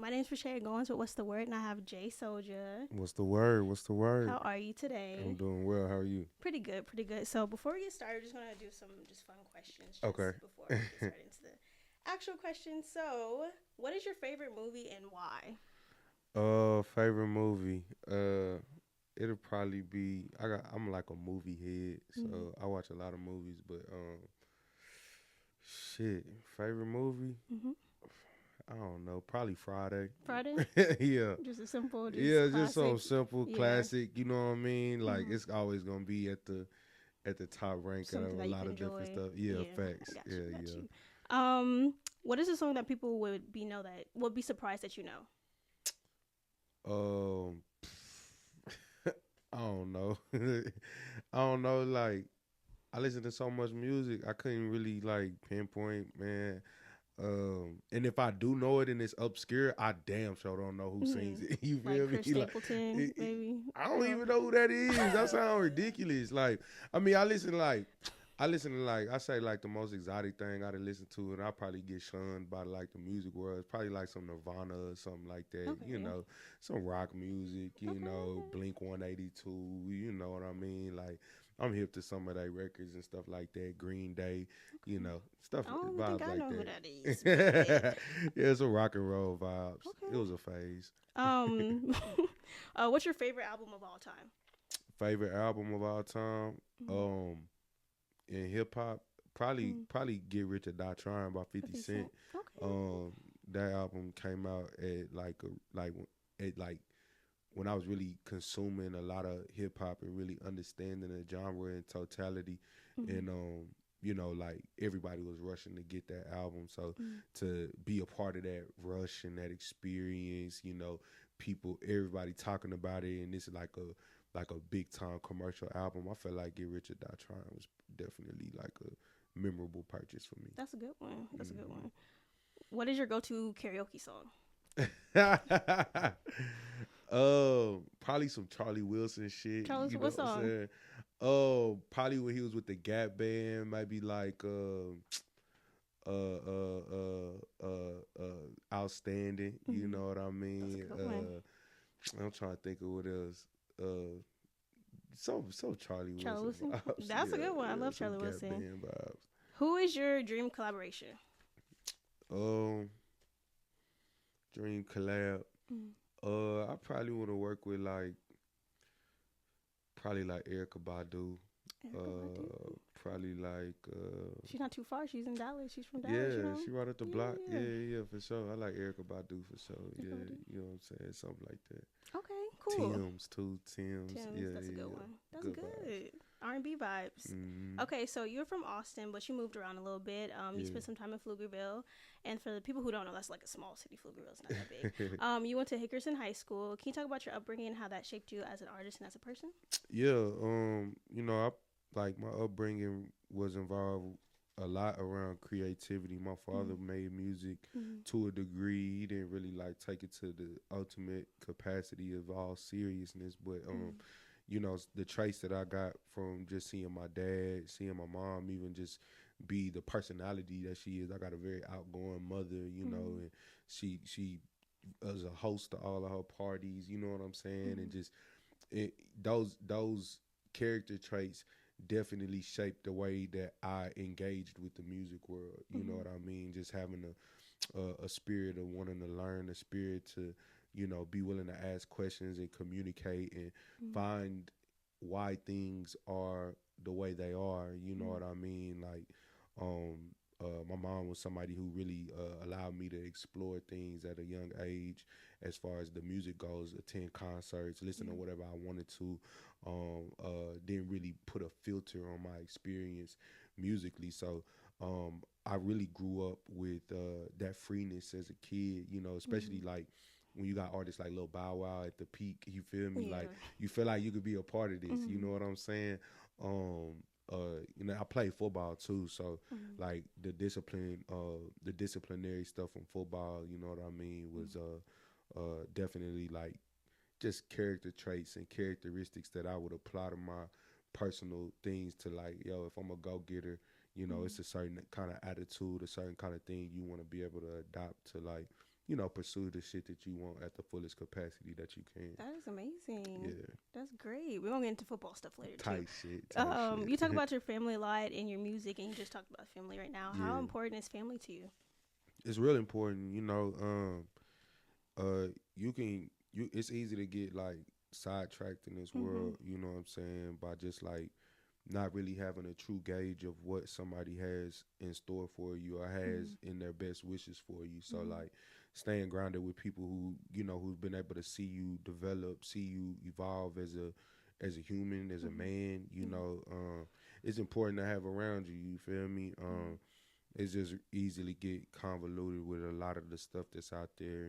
My name's Rashaya Goins with What's the Word, and I have Jay Soulja. What's the word? What's the How word? are you today? I'm doing well. How are you? Pretty good, pretty good. So before we get started, we're just gonna do some just fun questions Okay. just before we get started into the actual questions. So, what is your favorite movie and why? Favorite movie. It'll probably be. I'm like a movie head, Mm-hmm. so I watch a lot of movies. But shit, favorite movie. Mm-hmm. I don't know. Probably Friday. Friday, Yeah, just a simple, just yeah. Just classic. some simple Yeah, classic. You know what I mean? Like mm-hmm. it's always gonna be at the top rank out of Something a that you lot can of different enjoy. stuff. Yeah, Yeah, I facts. got you, Yeah, got yeah. you. What is a song that people would be surprised that you know? Um, I don't know. I don't know. Like I listen to so much music, I couldn't really like pinpoint, man. And if I do know it and it's obscure, I damn sure don't know who sings Mm-hmm. it. You Like feel me? Chris Like, Stapleton, maybe. I don't Or even know who that is. That sounds ridiculous. Like, I mean, I listen to like, I say like the most exotic thing I done listen to, and I probably get shunned by like the music world. It's probably like some Nirvana or something like that. okay, Some rock music. okay. Blink 182. You know what I mean? Like, I'm hip to some of their records and stuff like that. Green Day. Okay. Stuff I don't even think vibes I like know who that. that is, but Yeah, it's a rock and roll vibes. It okay. was a phase. Um, what's your favorite album of all time? Favorite album of all time. Mm-hmm. Um, in hip hop, probably Mm-hmm. probably Get Rich or Die Trying by 50 50 Cent. Cent. Okay. Um, that album came out at when I was really consuming a lot of hip hop and really understanding the genre in totality, Mm-hmm. and like everybody was rushing to get that album. So Mm-hmm. to be a part of that rush and that experience, everybody talking about it, and it's like a big time commercial album. I felt like Get Rich or Die Trying was definitely like a memorable purchase for me. That's a good one. That's a good Mm-hmm. one. What is your go-to karaoke song? Probably some Charlie Wilson shit. Charles, You know what what I'm song? saying? Oh, probably when he was with the Gap Band, might be like outstanding. You Mm-hmm. know what I That's a mean? good one. I'm trying to think of what else. So Charlie Charlie Wilson Wilson. vibes. That's a Yeah, good one. I yeah, love some Charlie Gap Wilson. Band vibes. Who is your dream collaboration? Um, Dream collab. Mm. I probably want to work with probably like Erica Badu. Erica Badu. Probably like She's not too far. She's in Dallas. She's from Dallas, you yeah, know? she right up the Yeah, block. yeah. Yeah, yeah, for sure. I like Erica Badu for sure. Erica Yeah, Badu. you know what I'm saying, something like that. Okay, cool. Tim's too. Tim's. Tim's, Yeah, that's a yeah, good yeah. one. That's Good vibes. good. R&B vibes. Mm-hmm. Okay, so you're from Austin, but you moved around a little bit. You Yeah. spent some time in Pflugerville, and for the people who don't know, that's like a small city. Pflugerville's not that big. You went to Hickerson High School. Can you talk about your upbringing and how that shaped you as an artist and as a person? Yeah. I like my upbringing was involved a lot around creativity. My father Mm-hmm. made music Mm-hmm. to a degree. He didn't really like take it to the ultimate capacity of all seriousness, but the traits that I got from just seeing my dad, seeing my mom, even just be the personality that she is. I got a very outgoing mother, Mm-hmm. and she was a host to all of her parties. You know what I'm saying, Mm-hmm. and just it, those character traits definitely shaped the way that I engaged with the music world. You know Mm-hmm. what I mean? Just having a spirit of wanting to learn, a spirit to be willing to ask questions and communicate and Mm-hmm. find why things are the way they are. You know Mm-hmm. what I mean? Like, um, my mom was somebody who really allowed me to explore things at a young age, as far as the music goes. Attend concerts, listen to Mm-hmm. whatever I wanted to. Didn't really put a filter on my experience musically. So I really grew up with that freeness as a kid. Especially Mm-hmm. like when you got artists like Lil Bow Wow at the peak. You feel me? Yeah. Like you feel like you could be a part of this. You Mm-hmm. know what I'm saying? Um, I played football too, so Mm-hmm. like the disciplinary stuff from football. You know what I mean? Was definitely like just character traits and characteristics that I would apply to my personal things. To like, yo, if I'm a go getter, it's Mm-hmm. a certain kind of attitude, a certain kind of thing you want to be able to adopt to like, pursue the shit that you want at the fullest capacity that you can. That is amazing. Yeah. That's great. We're gonna get into football stuff later too. Tight shit. Tight You talk shit. about your family a lot in your music, and you just talked about family right now. How Yeah. important is family to you? It's real important, you can it's easy to get like sidetracked in this Mm-hmm. world, you know what I'm saying, by just like not really having a true gauge of what somebody has in store for you or has Mm-hmm. in their best wishes for you. So Mm-hmm. like staying grounded with people who, who've been able to see you develop, see you evolve as a human, as a Mm-hmm. man, Mm-hmm. it's important to have around you, you feel me? It's just easily get convoluted with a lot of the stuff that's out there.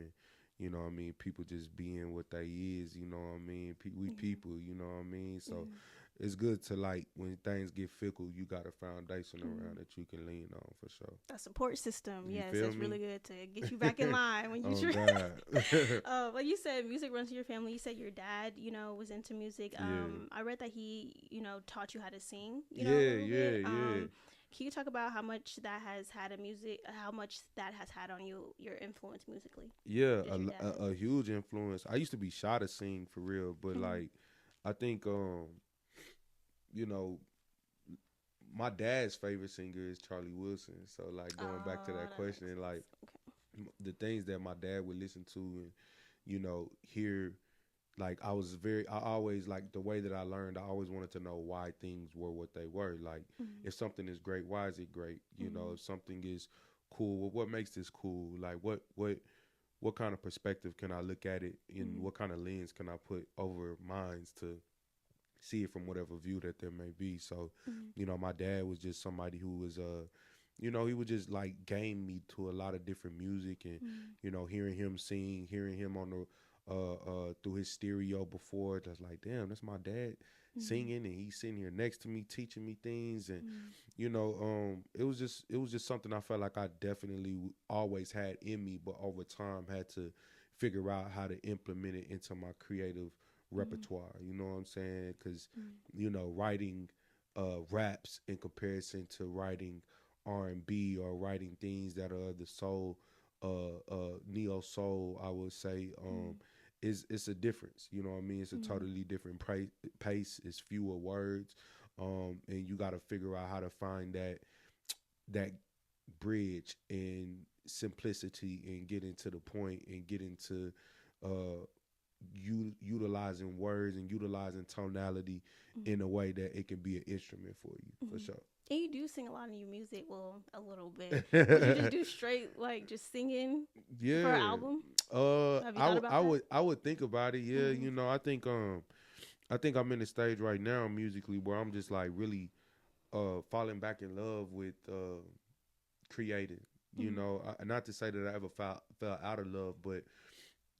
And, what I mean? People just being what they is, you know what I mean? We Mm-hmm. people, you know what I mean? So Mm-hmm. it's good to like when things get fickle, you got a foundation Mm-hmm. around that you can lean on for sure. That support system, You yes, feel that's me? really good to get you back in line when you Oh try. God. Like you said, music runs in your family. You said your dad, was into music. Yeah. I read that he, taught you how to sing, a Yeah, little yeah, bit. yeah. Can you talk about how much that has had how much that has had on you, your influence musically? Yeah, Just your dad. a huge influence. I used to be shy to sing for real, but Mm-hmm. like I think you know, my dad's favorite singer is Charlie Wilson. So like going back to Oh, that that makes question, like sense. Okay. the things that my dad would listen to and hear, like I always like the way that I learned. I always wanted to know why things were what they were. Like Mm-hmm. if something is great, why is it great? Mm-hmm. If something is cool, well, what makes this cool? Like what kind of perspective can I look at it and Mm-hmm. what kind of lens can I put over minds to see it from whatever view that there may be. So, Mm-hmm. my dad was just somebody who was he would just like game me to a lot of different music and Mm-hmm. hearing him sing, hearing him on the through his stereo before, just like damn, that's my dad Mm-hmm. singing and he's sitting here next to me teaching me things. And Mm-hmm. it was just something I felt like I definitely always had in me, but over time had to figure out how to implement it into my creative Mm-hmm. repertoire. You know what I'm saying? Because Mm-hmm. writing raps in comparison to writing R&B or writing things that are the soul, neo soul, I would say, is it's a difference. You know what I mean? It's a Mm-hmm. totally different pace. It's fewer words, and you got to figure out how to find that bridge and simplicity and get into the point and get into uh utilizing words and utilizing tonality Mm-hmm. in a way that it can be an instrument for you for Mm-hmm. sure. And you do sing a lot in your music. Well, a little bit. Would you just do straight like just singing for an Yeah. album? Have you thought about that? I would think about it. Yeah, Mm-hmm. I think I'm in the stage right now musically where I'm just like really falling back in love with creating. Mm-hmm. Not to say that I ever fell out of love, but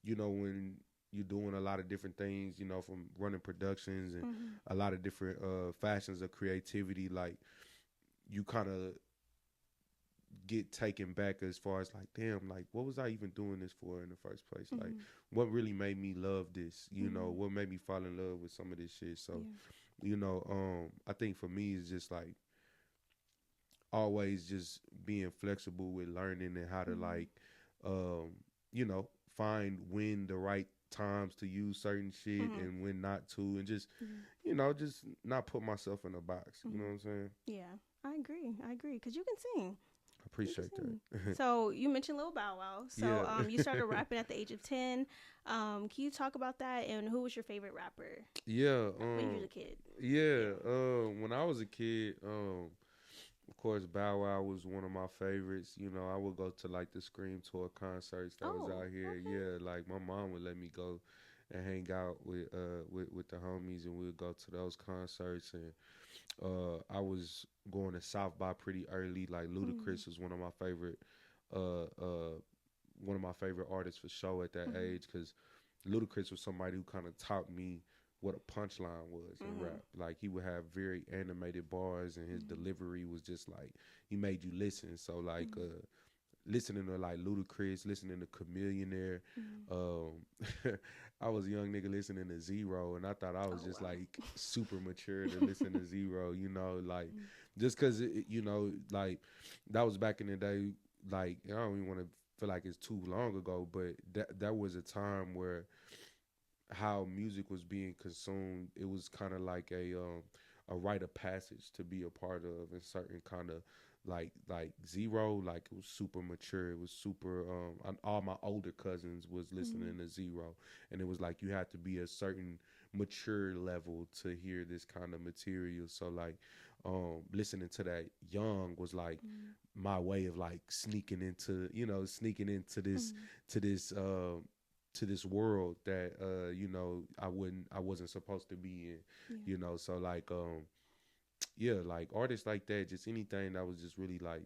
when you're doing a lot of different things, from running productions and Mm-hmm. a lot of different fashions of creativity, like you kind of get taken back as far as like, damn, like what was I even doing this for in the first place? Like, Mm-hmm. what really made me love this? Mm-hmm. What made me fall in love with some of this shit? So, Yeah. I think for me it's just like always just being flexible with learning and how to Mm-hmm. like, um, find when the right times to use certain shit Mm-hmm. and when not to, and just Yeah. just not put myself in a box. You know Mm-hmm. what I'm saying? Yeah. I agree. I agree. Cause you can sing. I You can appreciate sing. that. So you mentioned Lil Bow Wow. So Yeah. you started rapping at the age of 10. Can you talk about that? And who was your favorite rapper Yeah. when you were a kid? Yeah. Yeah. When I was a kid, of course, Bow Wow was one of my favorites. I would go to like the Scream Tour concerts that was Oh. out here. Okay. Yeah, like my mom would let me go and hang out with the homies, and we'd go to those concerts. And I was going to South by pretty early. Like Mm-hmm. Ludacris was uh, uh, one of my favorite artists for show at that Mm-hmm. age, because Ludacris was somebody who kind of taught me what a punchline was in Mm-hmm. rap. Like he would have very animated bars, and his Mm-hmm. delivery was just like he made you listen. So like Mm-hmm. listening to like Ludacris, listening to Chameleonaire. Mm-hmm. Um, I was a young nigga listening to Zero, and I thought I was Oh just wow. like super mature to listen to Zero. Like Mm-hmm. just because like that was back in the day. Like I don't even want to feel like it's too long ago, but that was a time where how music was being consumed, it was kind of like a rite of passage to be a part of, and certain kind of like Zero, like it was super mature. It was super. All my older cousins was listening to Zero, and it was like you had to be a certain mature level to hear this kind of material. So like, listening to that young was like my way of like sneaking into this to this to this world that I wasn't supposed to be in, so like yeah, like artists like that, just anything that was just really like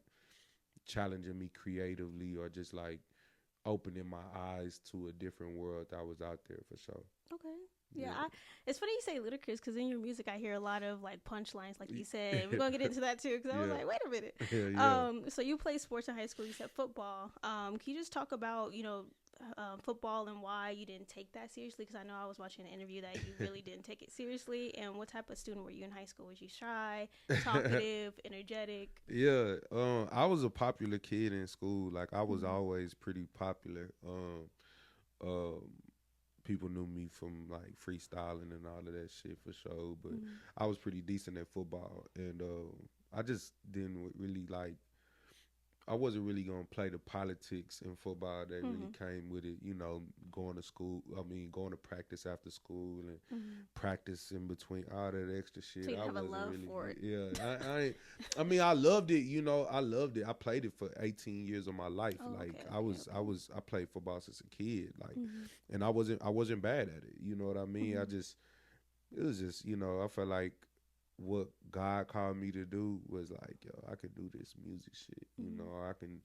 challenging me creatively, or just like opening my eyes to a different world that was out there for sure. Okay. Yeah, it's funny you say Ludacris, because in your music I hear a lot of like punchlines, like you said. We're gonna get into that too, because I was like, wait a minute. So you play sports in high school. You said football. Can you just talk about football and why you didn't take that seriously? Because I know I was watching an interview that you really didn't take it seriously. And what type of student were you in high school? Was you shy, talkative, energetic? Yeah, I was a popular kid in school. Like I was always pretty popular. Um, People knew me from like freestyling and all of that shit for sure. But I was pretty decent at football, and I just didn't really like. I wasn't really gonna play the politics in football that really came with it. Going to school. I mean, going to practice after school and practice in between all that extra shit. So you I have a wasn't love really. for it. Yeah, I mean, I loved it. I loved it. I played it for 18 years of my life. Oh, like okay. I played football since a kid. Like, and I wasn't bad at it. You know what I mean? It was just, I felt like what God called me to do was like, yo, I could do this music shit. I can,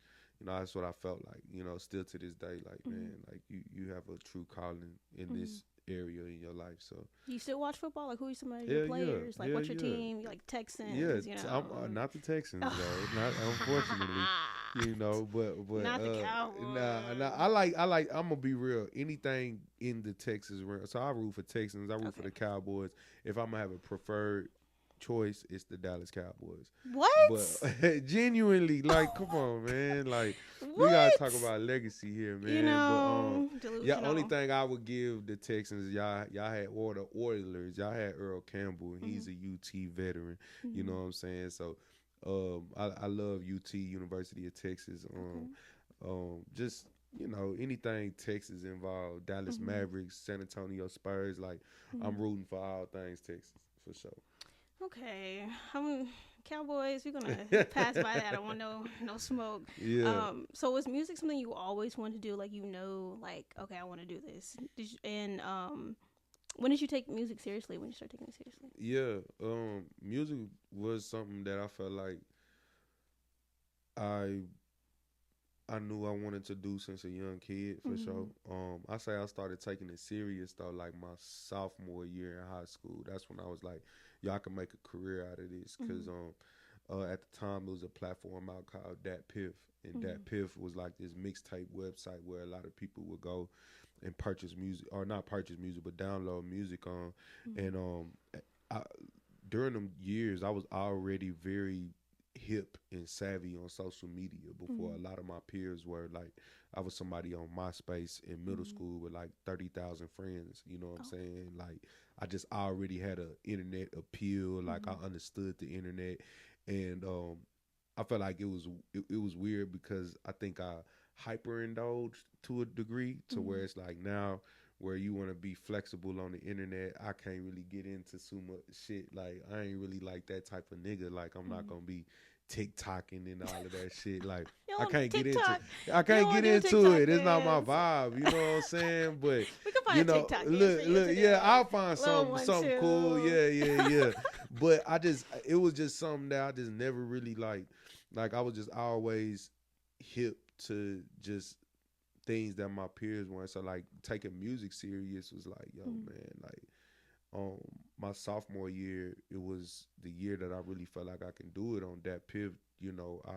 that's what I felt like. Still to this day, like, man, like you have a true calling in this area in your life. So Do you still watch football? Like, who are some of yeah, your players? Like, what's your team? Like yeah. Texans, I'm not the Texans though, not unfortunately. Not the Nah. Cowboys. I'm gonna be real. Anything in the Texas realm. So I root for Texans. I root for the Cowboys. If I'm gonna have a preferred choice, it's the Dallas Cowboys. What? But genuinely, like, come on, man. Like, we gotta talk What? about legacy here, man. Yeah, only Delusional. thing I would give the Texans, y'all had the Oilers, y'all had Earl Campbell, and he's a UT veteran. You know what I'm saying? So, I love UT, University of Texas. Just anything Texas involved, Dallas Mavericks, San Antonio Spurs. Like, I'm rooting for all things Texas for sure. Okay, Cowboys. We're gonna pass by that. I don't want no smoke. Yeah. So was music something you always wanted to do? Like like okay, I want to do this. When did you take music seriously? When you start taking it seriously? Yeah. Music was something that I felt like I I knew I wanted to do since a young kid for sure. I say I started taking it serious though, like my sophomore year in high school. That's when I was like, y'all can make a career out of this. Cause at the time there was a platform out called Dat Piff, and Dat Piff was like this mixtape website where a lot of people would go and purchase music, or not purchase music, but download music on. And I, during them years, I was already very hip and savvy on social media before a lot of my peers were. Like, I was somebody on MySpace in middle school with like 30,000 friends. You know what I'm saying? Like, I just already had a internet appeal. Like, I understood the internet, and I felt like it was weird because I think I hyper indulged to a degree to where it's like now where you want to be flexible on the internet, I can't really get into too much shit. Like, I ain't really like that type of nigga. Like, I'm not gonna be TikToking and all of that shit. Like, I can't get into TikTok it. It's not my dance. vibe. You know what I'm saying? But We can find a TikTok dance look, for you to do. I'll find Little one, something cool. too. Yeah. But it was just something that I just never really like. Like, I was just always hip to just things that my peers weren't. So like taking music serious was like, yo, man, like my sophomore year, it was the year that I really felt like I can do it on that pivot. I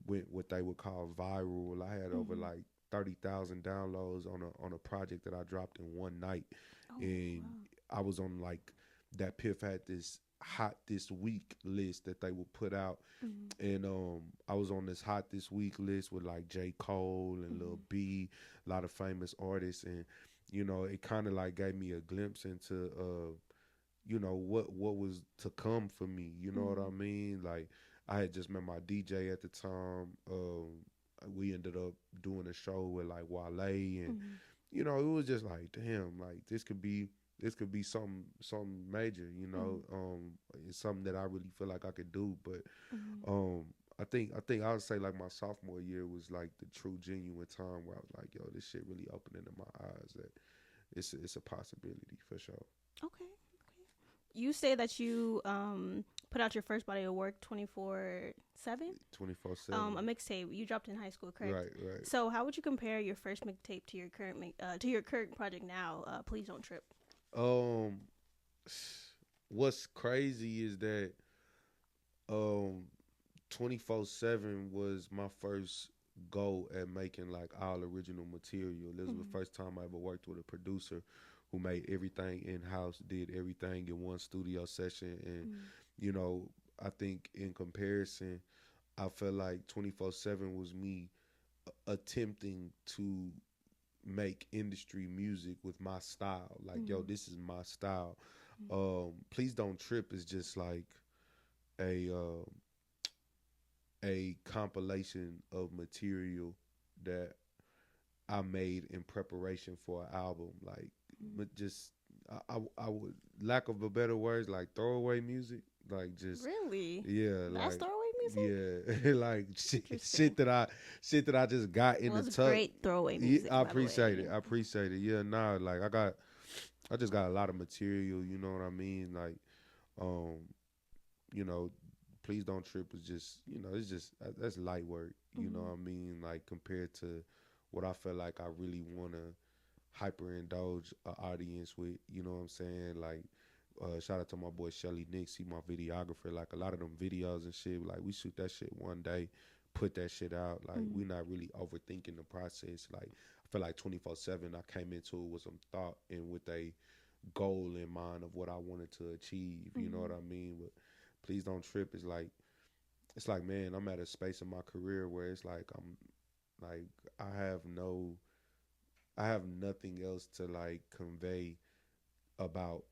went what they would call viral. I had over like 30,000 downloads on a project that I dropped in one night. And I was on like that Piff had this hot this week list that they would put out, and I was on this hot this week list with like J. Cole and Lil B, a lot of famous artists, and it kind of like gave me a glimpse into what was to come for me. You know what I mean? Like I had just met my DJ at the time. We ended up doing a show with like Wale, and it was just like, damn, like this could be something major. It's something that I really feel like I could do. But I would say like my sophomore year was like the true genuine time where I was like, yo, this shit really opening up my eyes that it's a possibility for sure. Okay. You say that you put out your first body of work 24/7. 24/7. A mixtape you dropped in high school, correct? Right. So how would you compare your first mixtape to your current project now? Please Don't Trip. What's crazy is that 24/7 was my first go at making like all original material. This was the first time I ever worked with a producer who made everything in-house, did everything in one studio session. And, I think in comparison, I felt like 24/7 was me attempting to make industry music with my style. Like, yo, this is my style. Please Don't Trip is just like a compilation of material that I made in preparation for an album. Like, but just I would, lack of a better words, like throwaway music. Like just really, yeah, that's like throwaway music. yeah, like shit that I just got in the tub. Great throwaway music. Yeah, I appreciate it. Yeah, nah, like I just got a lot of material. You know what I mean? Like, you know, Please Don't Trip is just, it's just that's light work. You know what I mean? Like compared to what I feel like I really want to hyper indulge an audience with. You know what I'm saying? Like, shout out to my boy Shelly Nix. He my videographer. Like a lot of them videos and shit. Like we shoot that shit one day, put that shit out. Like we not really overthinking the process. Like I feel like 24/7. I came into it with some thought and with a goal in mind of what I wanted to achieve. You know what I mean? But Please Don't Trip is like, it's like, man, I'm at a space in my career where it's like I have nothing else to like convey about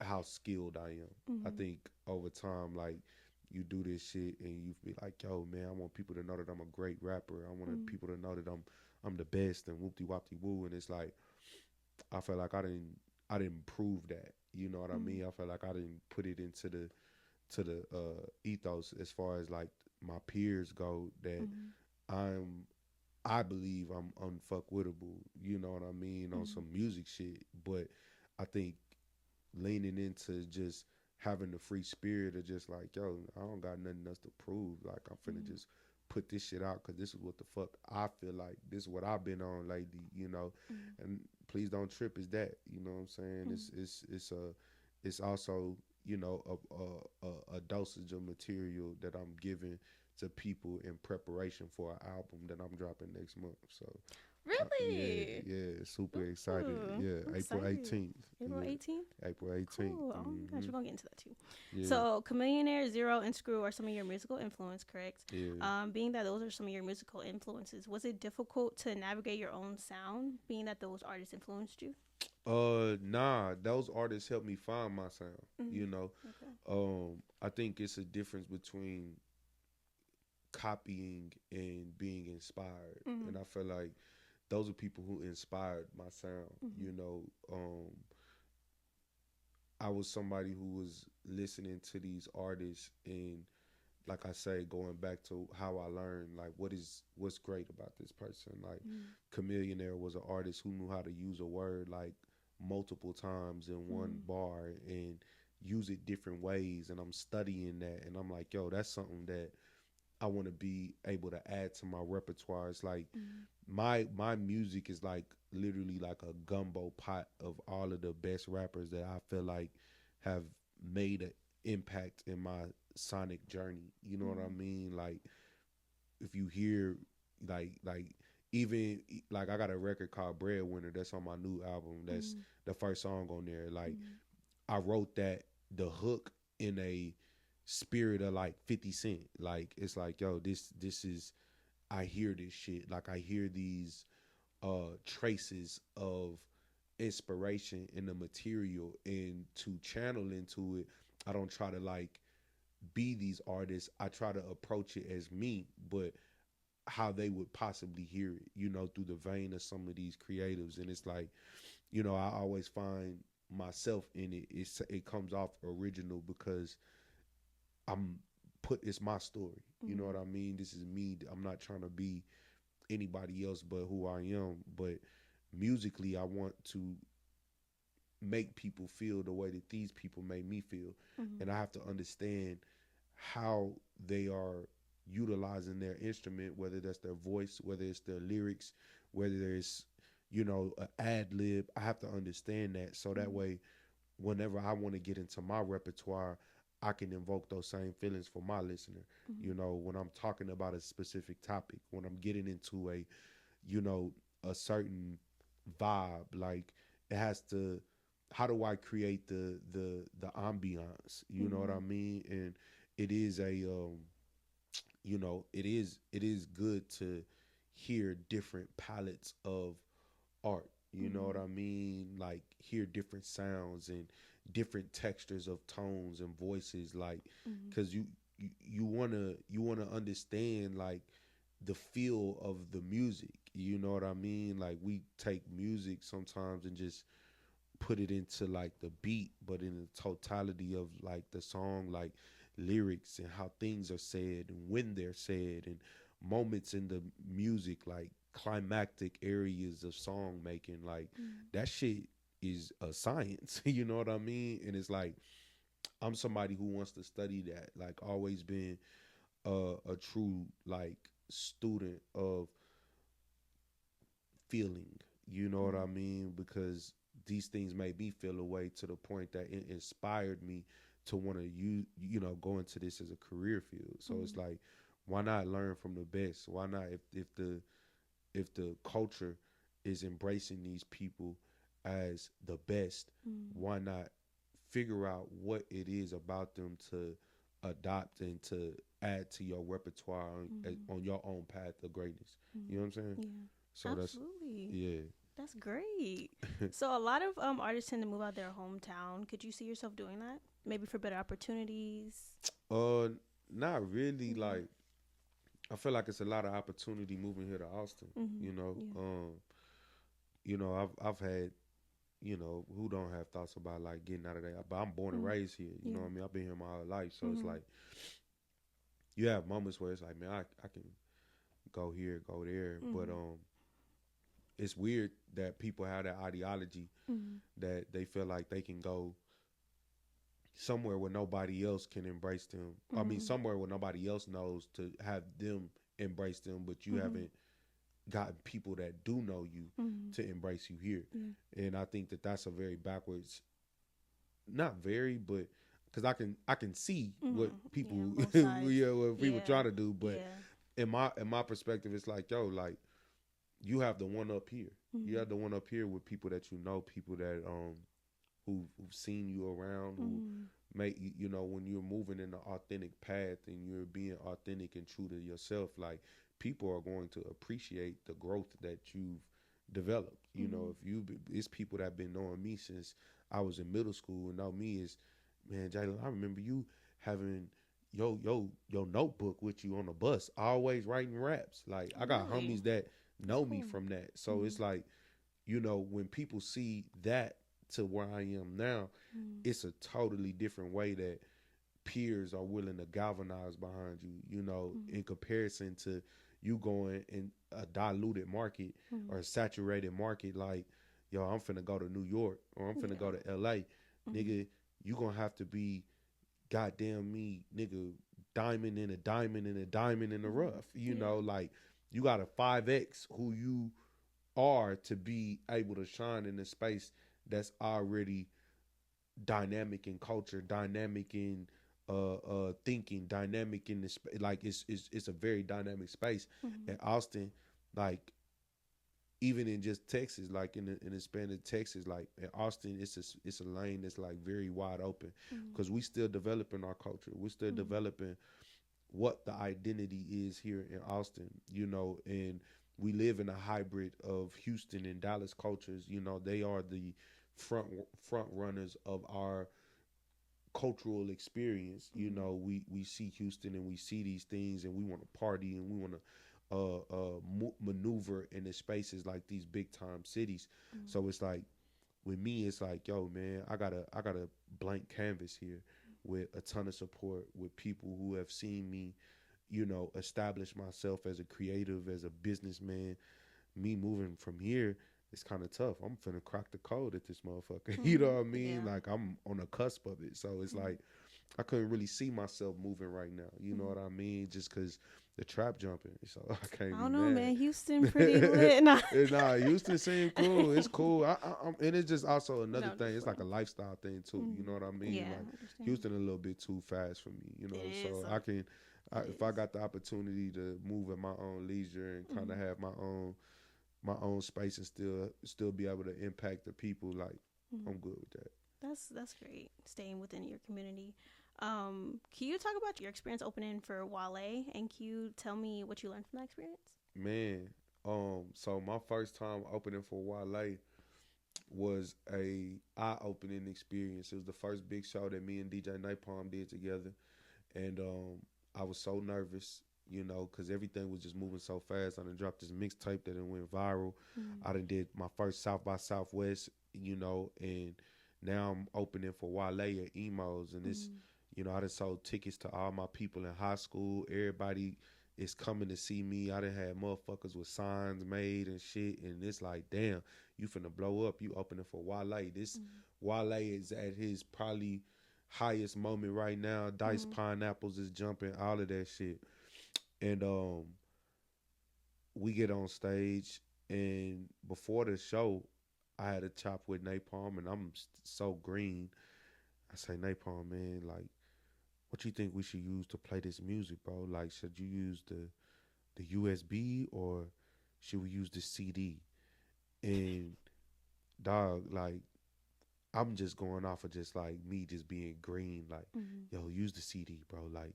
how skilled I am. I think over time, like you do this shit and you be like, yo, man, I want people to know that I'm a great rapper. I want people to know that I'm the best and whoopty whoopty woo. And it's like I feel like I didn't prove that. You know what I mean? I feel like I didn't put it into the ethos as far as like my peers go, that I believe I'm unfuckwittable, you know what I mean, on some music shit. But I think leaning into just having the free spirit of just like, yo, I don't got nothing else to prove. Like I'm finna just put this shit out because this is what the fuck I feel like. This is what I've been on lately, And Please Don't Trip is that, you know what I'm saying? It's also, a dosage of material that I'm giving to people in preparation for an album that I'm dropping next month. So really, yeah, super excited. Yeah, April 18th. April 18th. April 18th. Cool. Oh my gosh, we're gonna get into that too. Yeah. So, Chamillionaire, Zero, and Screw are some of your musical influence, correct? Yeah. Being that those are some of your musical influences, was it difficult to navigate your own sound, being that those artists influenced you? Nah, those artists helped me find my sound. Okay. I think it's a difference between copying and being inspired, and I feel like those are people who inspired my sound. I was somebody who was listening to these artists, and like I say, going back to how I learned, like what's great about this person. Like Chamillionaire was an artist who knew how to use a word like multiple times in one bar and use it different ways, and I'm studying that, and I'm like, yo, that's something that I want to be able to add to my repertoire. It's like my music is like literally like a gumbo pot of all of the best rappers that I feel like have made an impact in my sonic journey. You know what I mean? Like if you hear like even like I got a record called Breadwinner that's on my new album. That's the first song on there. Like I wrote that the hook in a spirit of like 50 Cent. Like it's like, yo, this is, I hear this shit. Like I hear these traces of inspiration in the material, and to channel into it, I don't try to like be these artists. I try to approach it as me, but how they would possibly hear it, through the vein of some of these creatives. And it's like, I always find myself in it. It comes off original because I'm it's my story. You know what I mean? This is me. I'm not trying to be anybody else but who I am. But musically, I want to make people feel the way that these people made me feel. And I have to understand how they are utilizing their instrument, whether that's their voice, whether it's their lyrics, whether it's, an ad lib. I have to understand that, so that way, whenever I want to get into my repertoire, I can invoke those same feelings for my listener. When I'm talking about a specific topic, when I'm getting into a certain vibe, like it has to. How do I create the ambiance? You know what I mean? And it is it is good to hear different palettes of art. You know what I mean? Like hear different sounds and different textures of tones and voices. Like, because you wanna understand like the feel of the music. You know what I mean? Like we take music sometimes and just put it into like the beat, but in the totality of like the song, like lyrics and how things are said and when they're said and moments in the music, like climactic areas of song making, like that shit is a science. You know what I mean? And it's like I'm somebody who wants to study that, like always been a true like student of feeling. You know what I mean? Because these things made me feel a way to the point that it inspired me to want to go into this as a career field. So it's like, why not learn from the best? Why not, if the culture is embracing these people as the best, why not figure out what it is about them to adopt and to add to your repertoire on your own path of greatness? You know what I'm saying? Yeah. So Absolutely. yeah. That's great. So a lot of artists tend to move out their hometown. Could you see yourself doing that? Maybe for better opportunities? Uh, Not really. Like, I feel like it's a lot of opportunity moving here to Austin. You know, Yeah. I've had, who don't have thoughts about like getting out of there. But I'm born and raised here. You know what I mean? I've been here my whole life, so it's like you have moments where it's like, man, I can go here, go there, but it's weird that people have that ideology that they feel like they can go somewhere where nobody else can embrace them. I mean, somewhere where nobody else knows to have them embrace them, but you haven't gotten people that do know you to embrace you here. And I think that that's a very backwards, not very, but because I can see what people what people try to do, but in my perspective, it's like, yo, like you have the one up here. You have the one up here with people that people that who've seen you around, who make when you're moving in the authentic path and you're being authentic and true to yourself, like people are going to appreciate the growth that you've developed. It's people that have been knowing me since I was in middle school and know me as, man, Jalen, I remember you having your notebook with you on the bus, always writing raps. Like I got homies that know me from that. So it's like, when people see that to where I am now, it's a totally different way that peers are willing to galvanize behind you, in comparison to you going in a diluted market or a saturated market like, yo, I'm finna go to New York or I'm finna go to LA. Nigga, you gonna have to be goddamn me, nigga, diamond in a diamond in a diamond in the rough. Like you got a 5X who you are to be able to shine in a space that's already dynamic in culture, dynamic in thinking, dynamic in this, like it's a very dynamic space. In Austin, like even in just Texas, like in the span of Texas, like in Austin, it's a lane that's like very wide open because we still developing our culture. We're still developing what the identity is here in Austin, and we live in a hybrid of Houston and Dallas cultures. They are the front front runners of our cultural experience. We see Houston and we see these things and we want to party and we want to maneuver in the spaces like these big time cities. So it's like with me, it's like, yo, man, I got a blank canvas here with a ton of support with people who have seen me, establish myself as a creative, as a businessman. Me moving from here, it's kind of tough. I'm finna crack the code at this motherfucker. You know what I mean? Like I'm on the cusp of it. So it's like I couldn't really see myself moving right now. You know what I mean? Just because the trap jumping. So I can't I be don't know, mad. man. Houston pretty lit. Nah. Houston seems cool. It's cool. And it's just also another No, thing. It's like a lifestyle thing too. You know what I mean? Yeah, Like I understand. Houston a little bit too fast for me. It So is, I can, if I got the opportunity to move at my own leisure and kind of have my own space and still be able to impact the people, like I'm good with that. That's great. Staying within your community. Can you talk about your experience opening for Wale, and can you tell me what you learned from that experience? Man, so my first time opening for Wale was a eye-opening experience. It was the first big show that me and DJ Napalm did together, and I was so nervous, because everything was just moving so fast. I done dropped this mixtape that it went viral. I done did my first South by Southwest, and now I'm opening for Wale at Emos, and it's, I done sold tickets to all my people in high school. Everybody is coming to see me. I done had motherfuckers with signs made and shit, and it's like, damn, you finna blow up. You opening for Wale. This Wale is at his probably highest moment right now. Dice Pineapples is jumping, all of that shit. And we get on stage, and before the show, I had a chop with Napalm, and I'm so green. I say, Napalm, man, like, what you think we should use to play this music, bro? Like, should you use the USB or should we use the CD? And dog, like, I'm just going off of just like me just being green, like, yo, use the CD, bro. Like,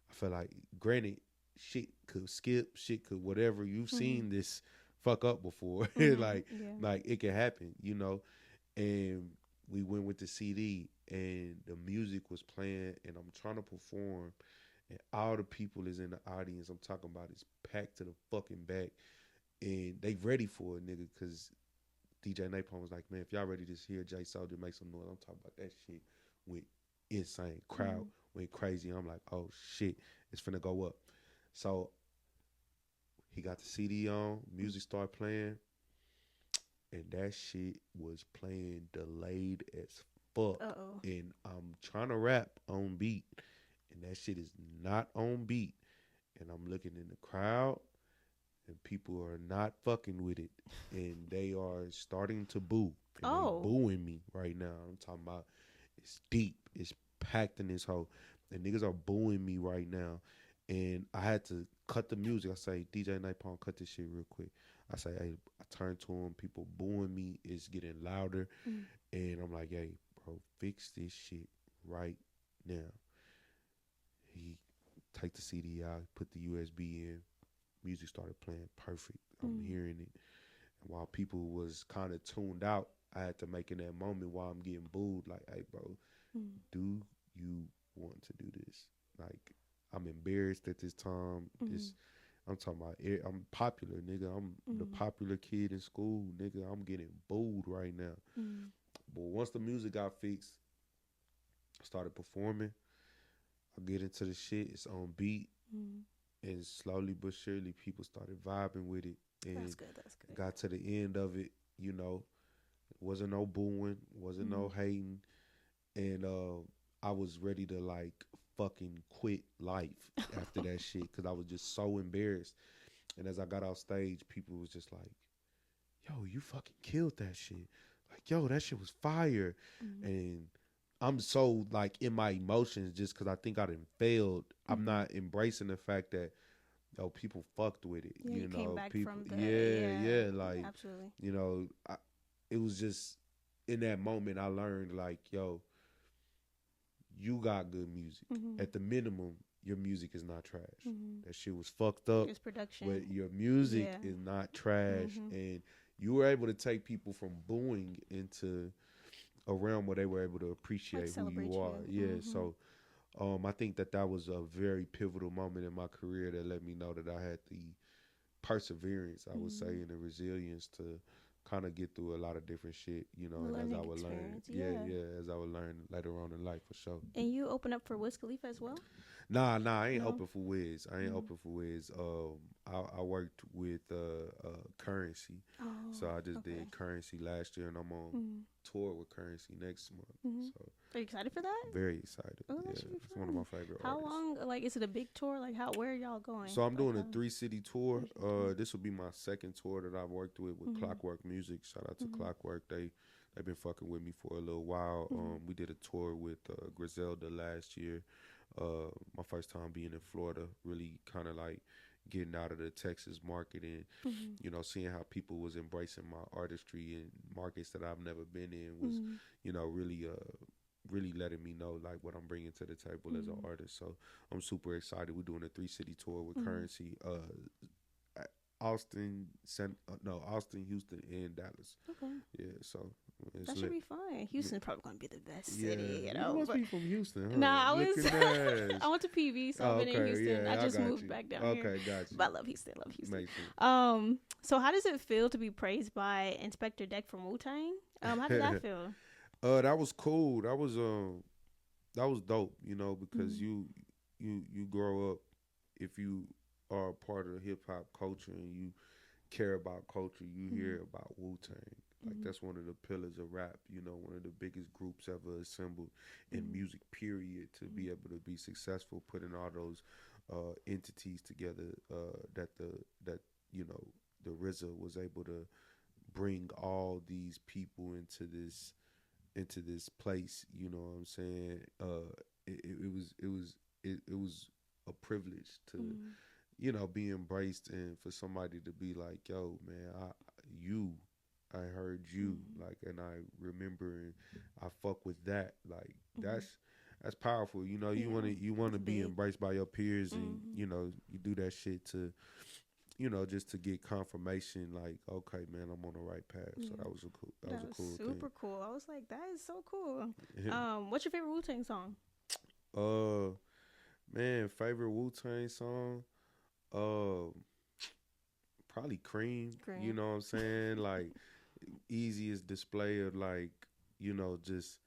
I feel like, granted, shit could skip, shit could whatever. You've seen this fuck up before, like it can happen, And we went with the CD, and the music was playing, and I'm trying to perform, and all the people is in the audience. I'm talking about is packed to the fucking back, and they ready for it, nigga, because DJ Napalm was like, man, if y'all ready to hear Jay Soulja make some noise, I'm talking about that shit went insane. Crowd went crazy. I'm like, oh shit, it's finna go up. So he got the CD on, music started playing, and that shit was playing delayed as fuck. And I'm trying to rap on beat, and that shit is not on beat. And I'm looking in the crowd, and people are not fucking with it, and they are starting to boo. And they booing me right now. I'm talking about it's deep, it's packed in this hole, and niggas are booing me right now. And I had to cut the music. I say, DJ Napalm, cut this shit real quick. I say, hey, I turn to him. People booing me. It's getting louder, and I'm like, hey, bro, fix this shit right now. He take the CD out, put the USB in. Music started playing perfect. I'm hearing it. And while people was kind of tuned out, I had to make in that moment while I'm getting booed, like, hey, bro, do you want to do this? Like, I'm embarrassed at this time. I'm talking about, I'm popular, nigga. I'm the popular kid in school, nigga. I'm getting booed right now. But once the music got fixed, I started performing. I get into the shit. It's on beat. And slowly but surely, people started vibing with it. And that's good. Got to the end of it, wasn't no booing, wasn't no hating. And I was ready to, like, fucking quit life after that shit because I was just so embarrassed. And as I got off stage, people was just like, yo, you fucking killed that shit. Like, yo, that shit was fire. And I'm so, like, in my emotions just because I think I done failed. I'm not embracing the fact that yo, people fucked with it. Yeah, You you came know, back people, from the yeah, like, absolutely. you know, it was just in that moment I learned like, yo, you got good music. Mm-hmm. At the minimum, your music is not trash. Mm-hmm. That shit was fucked up, It's production. but your music Yeah. is not trash, Mm-hmm. and you were able to take people from booing into a realm where they were able to Like appreciate who celebrate you you. are. Yeah, Mm-hmm. so I think that was a very pivotal moment in my career that let me know that I had the perseverance, I would say, Mm-hmm. and the resilience to kind of get through a lot of different shit, you know, The and as I learning would learn, experience. Yeah. as I would learn later on in life for sure. And you open up for Wiz Khalifa as well? Nah, I ain't No. open for Wiz. I ain't Mm-hmm. open for Wiz. I worked with Currency, so Oh, I just okay. did Currency last year, and I'm on Mm-hmm. tour with Currency next month. Mm-hmm. So Are you excited for that? very excited. Oh, Yeah, that should be it's one of my fun. favorite How artists. long? Like, is it a big tour? Like, where are y'all going? So I'm Like, doing a how? 3-city tour. 3 city tour. This will be my second tour that I've worked with Mm-hmm. Clockwork Music. Shout out to Mm-hmm. Clockwork. They've been fucking with me for a little while. Mm-hmm. We did a tour with Griselda last year. My first time being in Florida, really kind of like getting out of the Texas market and Mm-hmm. you know seeing how people was embracing my artistry in markets that I've never been in was Mm-hmm. you know really letting me know like what I'm bringing to the table as an Mm-hmm. artist. So I'm super excited. We're doing a 3-city tour with Mm-hmm. Currency, Austin, Houston, and Dallas. Okay. Yeah, so it's That should lit. be fun. Houston's probably going to be the best Yeah, city, you you know. must But be from Houston, huh? nah, I was. Looking ass. I went to PV, so I've Oh, been in okay, Houston. I yeah, I just got moved you. back down here. Okay, got you. But I love Houston. Love Houston. Makes sense. So how does it feel to be praised by Inspector Deck from Wu Tang? How did that feel? That was cool. That was dope. You know, because Mm-hmm. you grow up if you are a part of hip hop culture and you care about culture, you Mm-hmm. hear about Wu Tang. Like Mm-hmm. that's one of the pillars of rap. You know, one of the biggest groups ever assembled in Mm-hmm. music. Period. To be able to be successful, putting all those entities together. That you know the RZA was able to bring all these people into this place. You know what I'm saying? It was a privilege to Mm-hmm. you know be embraced and for somebody to be like, yo, man, I heard you Mm-hmm. like, and I remember and I fuck with that. Like Mm-hmm. that's powerful. You know, Yeah, you wanna it's be big. embraced by your peers, and Mm-hmm. you know you do that shit to you know just to get confirmation. Like, okay, man, I'm on the right path. So Yeah. that was That a was cool super cool. I was like, that is so cool. thing. What's your favorite Wu Tang song? uh, man, favorite Wu Tang song. Uh, Probably Cream. You Green. know what I'm saying? Like easiest display of like you know just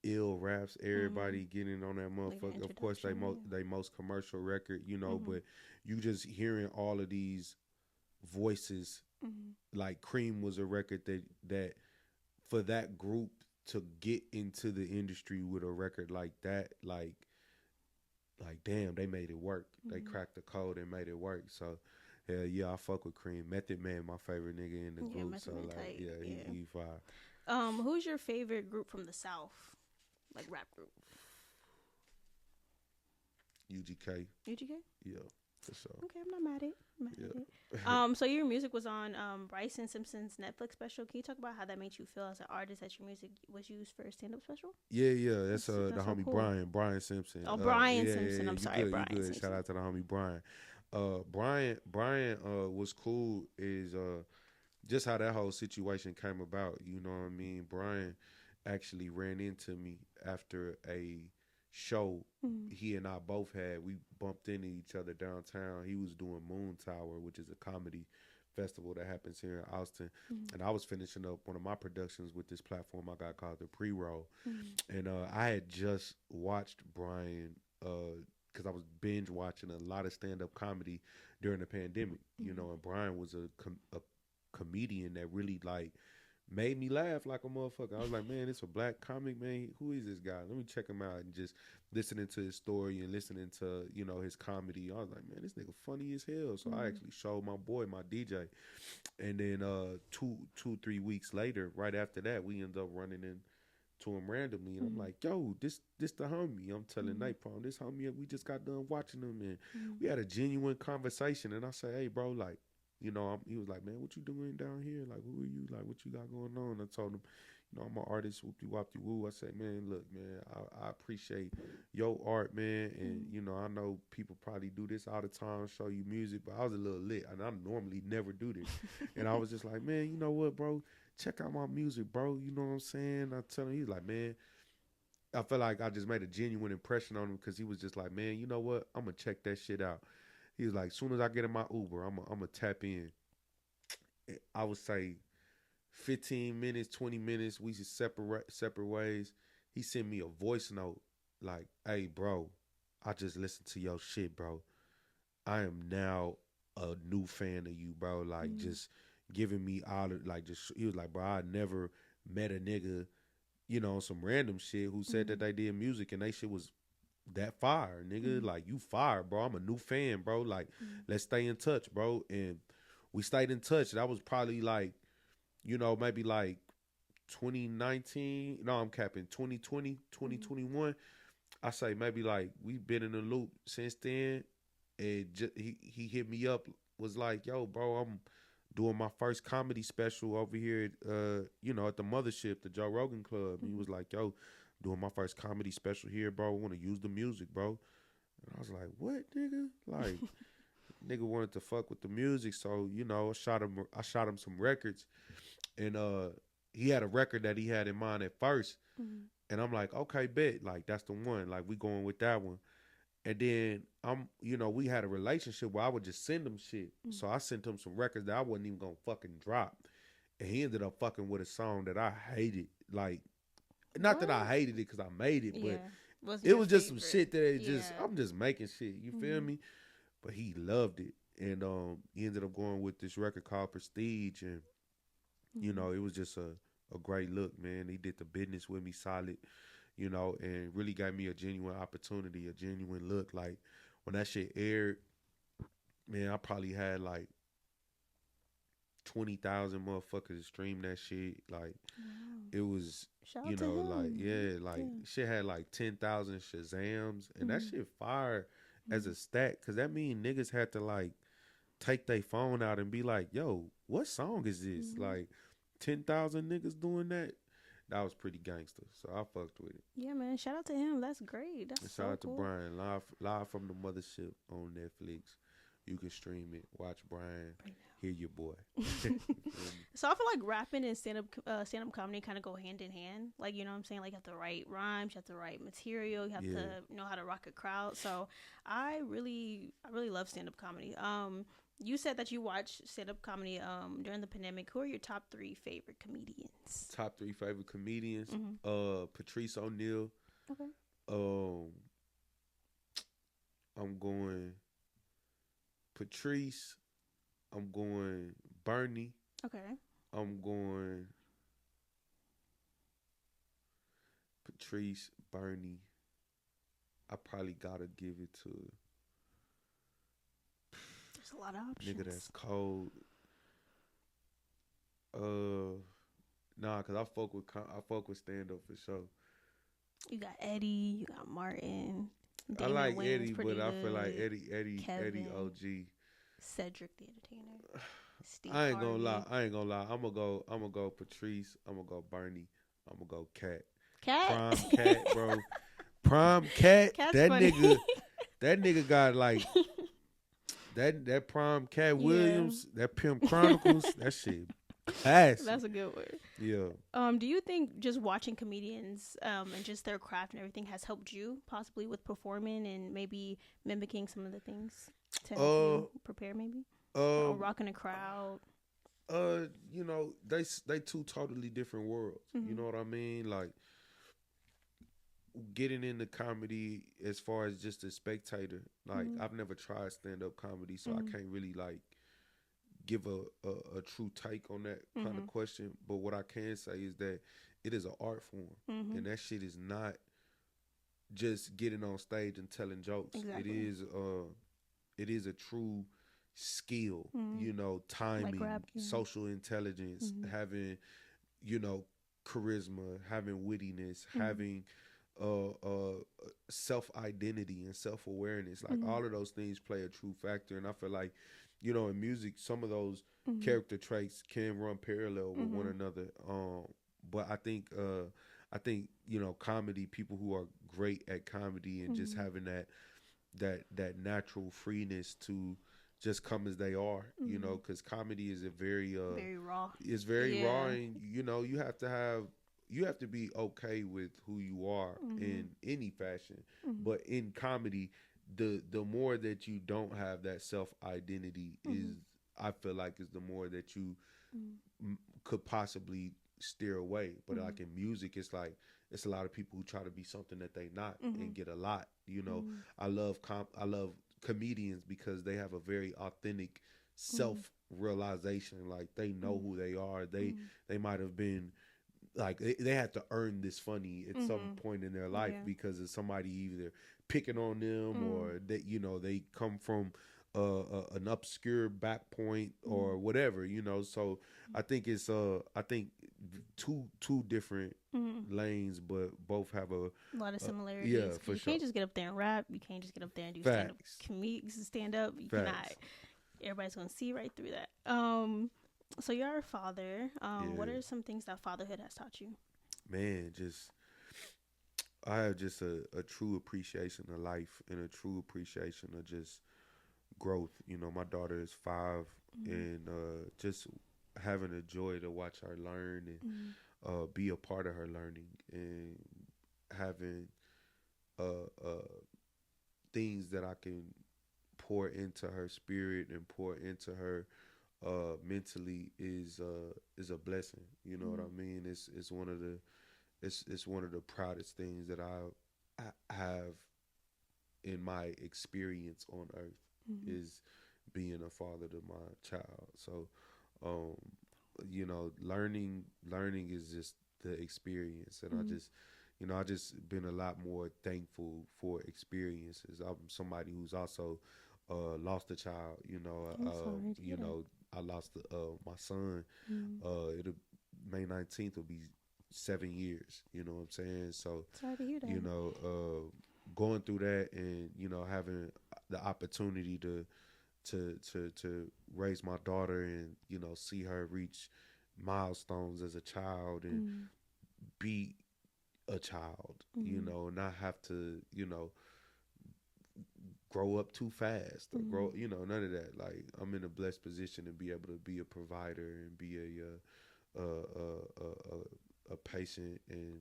ill raps. Mm-hmm. Everybody getting on that Like the motherfucker. Of course, introduction. they most commercial record. You know, Mm-hmm. but you just hearing all of these voices. Mm-hmm. Like Cream was a record that for that group to get into the industry with a record like that, like damn, they made it work. They Mm-hmm. cracked the code and made it work. So hell yeah, I fuck with Cream. Method Man, my favorite nigga in the Yeah, group. So Method Man like tight. yeah, Yeah. he fire. Who's your favorite group from the South? Like rap group? UGK. UGK? Yeah, for sure. Okay, I'm not mad at it. I'm mad at Yeah. it. So your music was on Bryson Simpson's Netflix special. Can you talk about how that made you feel as an artist that your music was used for a stand up special? Yeah. That's the That's so homie cool. Brian Simpson. Oh, Brian Yeah, Simpson. I'm you sorry, good, Brian you good. Simpson. Shout out to the homie Brian. Brian was cool is just how that whole situation came about. You know what I mean? Brian actually ran into me after a show Mm-hmm. he and I both had. We bumped into each other downtown. He was doing Moon Tower, which is a comedy festival that happens here in Austin. Mm-hmm. And I was finishing up one of my productions with this platform I got called the Pre-Roll. Mm-hmm. And I had just watched Brian because I was binge watching a lot of stand-up comedy during the pandemic, you know, and Brian was a comedian that really like made me laugh like a motherfucker. I was like, man, it's a black comic, man. Who is this guy? Let me check him out. And just listening to his story and listening to, you know, his comedy, I was like, man, this nigga funny as hell. So I actually showed my boy, my DJ. And then 3 weeks later, right after that, we ended up running into to him randomly, and I'm like, yo, this the homie. I'm telling Napalm, this homie, we just got done watching him, and we had a genuine conversation. And I say, hey, bro, like, you know, he was like, man, what you doing down here? Like, who are you? Like, what you got going on? I told him, you know, I'm an artist, whoopty whoopty woo. I say, man, look, man, I appreciate your art, man, and you know, I know people probably do this all the time, show you music, but I was a little lit, and I normally never do this, and I was just like, man, you know what, bro? Check out my music, bro. You know what I'm saying? I tell him, he's like, man, I felt like I just made a genuine impression on him because he was just like, man, you know what? I'm gonna check that shit out. He was like, as soon as I get in my Uber, I'm gonna tap in. I would say 15 minutes, 20 minutes, we just separate ways. He sent me a voice note like, hey, bro, I just listened to your shit, bro. I am now a new fan of you, bro. Like, just giving me all the, like, just, he was like, bro, I never met a nigga, you know, some random shit who said that they did music and they shit was that fire, nigga. Like, you fire, bro. I'm a new fan, bro. Like, let's stay in touch, bro. And we stayed in touch. That was probably like, you know, maybe like 2019. No, I'm capping 2020, 2021. I say maybe like we've been in the loop since then. And he hit me up, was like, yo, bro, I'm doing my first comedy special over here, you know, at the Mothership, the Joe Rogan Club. And he was like, yo, doing my first comedy special here, bro. I want to use the music, bro. And I was like, what, nigga? Like, nigga wanted to fuck with the music. So, you know, I shot him some records. And he had a record that he had in mind at first. And I'm like, okay, bet. Like, that's the one. Like, we going with that one. And then you know, we had a relationship where I would just send him shit. So I sent him some records that I wasn't even gonna fucking drop. And he ended up fucking with a song that I hated. Like, not that I hated it because I made it, but it was just some shit that I'm just making shit. You feel me? But he loved it. And he ended up going with this record called Prestige. And, you know, it was just a great look, man. He did the business with me solid, you know, and really gave me a genuine opportunity, a genuine look. Like, when that shit aired, man, I probably had like 20,000 motherfuckers stream that shit. Like, it was, Shout you out to know, him. like shit had like 10,000 Shazams, and that shit fire as a stat, because that mean niggas had to like take their phone out and be like, yo, what song is this? Like, 10,000 niggas doing that. That was pretty gangster, so I fucked with it. Yeah, man. Shout out to him. That's great. That's And so shout out cool. to Brian, live from the Mothership on Netflix. You can stream it, watch Brian, hear your boy. So I feel like rapping and stand up comedy kind of go hand in hand. Like, you know what I'm saying? Like, you have to write rhymes, you have to write material, you have to know how to rock a crowd. So I really love stand up comedy. You said that you watched stand up comedy during the pandemic. Who are your top 3 favorite comedians? Top 3 favorite comedians. Patrice O'Neal. Okay. I'm going Patrice. I'm going Bernie. Okay. I'm going Patrice, Bernie. I probably gotta give it to There's a lot of options. nigga that's cold. Nah, cause I fuck with stand up for sure. You got Eddie, you got Martin. I like Wayne's Eddie, but I feel like Eddie Kevin, OG. Cedric the Entertainer. Steve I ain't gonna Harvey. lie. I'm gonna go Patrice. I'm gonna go Bernie. I'm gonna go Cat. Cat. Prime Cat, bro. Prime Cat. Cat's that funny. that nigga got like that Prime Cat Williams, that Pimp Chronicles, that shit. Classic. That's a good word. Yeah. Do you think just watching comedians and just their craft and everything has helped you possibly with performing and maybe mimicking some of the things to help you prepare maybe? Or rocking a crowd? You know, they two totally different worlds. You know what I mean? Like, getting into comedy as far as just a spectator, like, I've never tried stand-up comedy, so I can't really like give a true take on that kind of question. But what I can say is that it is an art form, and that shit is not just getting on stage and telling jokes. Exactly. It is a true skill, you know, timing, like rap, social intelligence, having, you know, charisma, having wittiness, Mm-hmm. having self identity and self awareness. Like Mm-hmm. all of those things play a true factor. And I feel like, in music, some of those Mm-hmm. character traits can run parallel with one Mm-hmm. another. But I think comedy, people who are great at comedy and just Mm-hmm. having that natural freeness to just come as they are, Mm-hmm. because comedy is a very Very raw. it's very raw, Yeah. and you have to be okay with who you are Mm-hmm. in any fashion. Mm-hmm. But in comedy, the more that you don't have that self identity is, Mm-hmm. I feel like, is the more that you Mm-hmm. could possibly steer away. But Mm-hmm. like in music, it's like it's a lot of people who try to be something that they not Mm-hmm. and get a lot. Mm-hmm. I love comedians because they have a very authentic Mm-hmm. self realization. Like they know Mm-hmm. who they are. They Mm-hmm. they might have been like they had to earn this funny at some Mm-hmm. point in their life Yeah. because of somebody either picking on them, Mm-hmm. or that they come from an obscure back point Mm-hmm. or whatever. So I think two different Mm-hmm. lanes, but both have A lot of yeah, similarities because for you sure. can't just get up there and rap. You can't just get up there and do stand up Facts. comedics and stand up. You cannot. Facts. Everybody's gonna see right through that. So you're a father. What Yeah. are some things that fatherhood has taught you? Man, just I have just a true appreciation of life and a true appreciation of just growth. My daughter is 5, Mm-hmm. and just having a joy to watch her learn and Mm-hmm. be a part of her learning, and having things that I can pour into her spirit and pour into her mentally is a blessing. You know what Mm-hmm. I mean? It's one of the proudest things that I have in my experience on earth, Mm-hmm. is being a father to my child. So, um, learning is just the experience, and Mm-hmm. I just been a lot more thankful for experiences. I'm somebody who's also lost a child. I'm sorry to hear that. I lost my son. Mm-hmm. It'll May 19th will be 7 years. You know what I'm saying? So, Sorry to hear you that. know, going through that, and having the opportunity to raise my daughter, and see her reach milestones as a child and Mm-hmm. be a child, Mm-hmm. not have to grow up too fast or Mm-hmm. none of that. Like, I'm in a blessed position to be able to be a provider and be a patient, and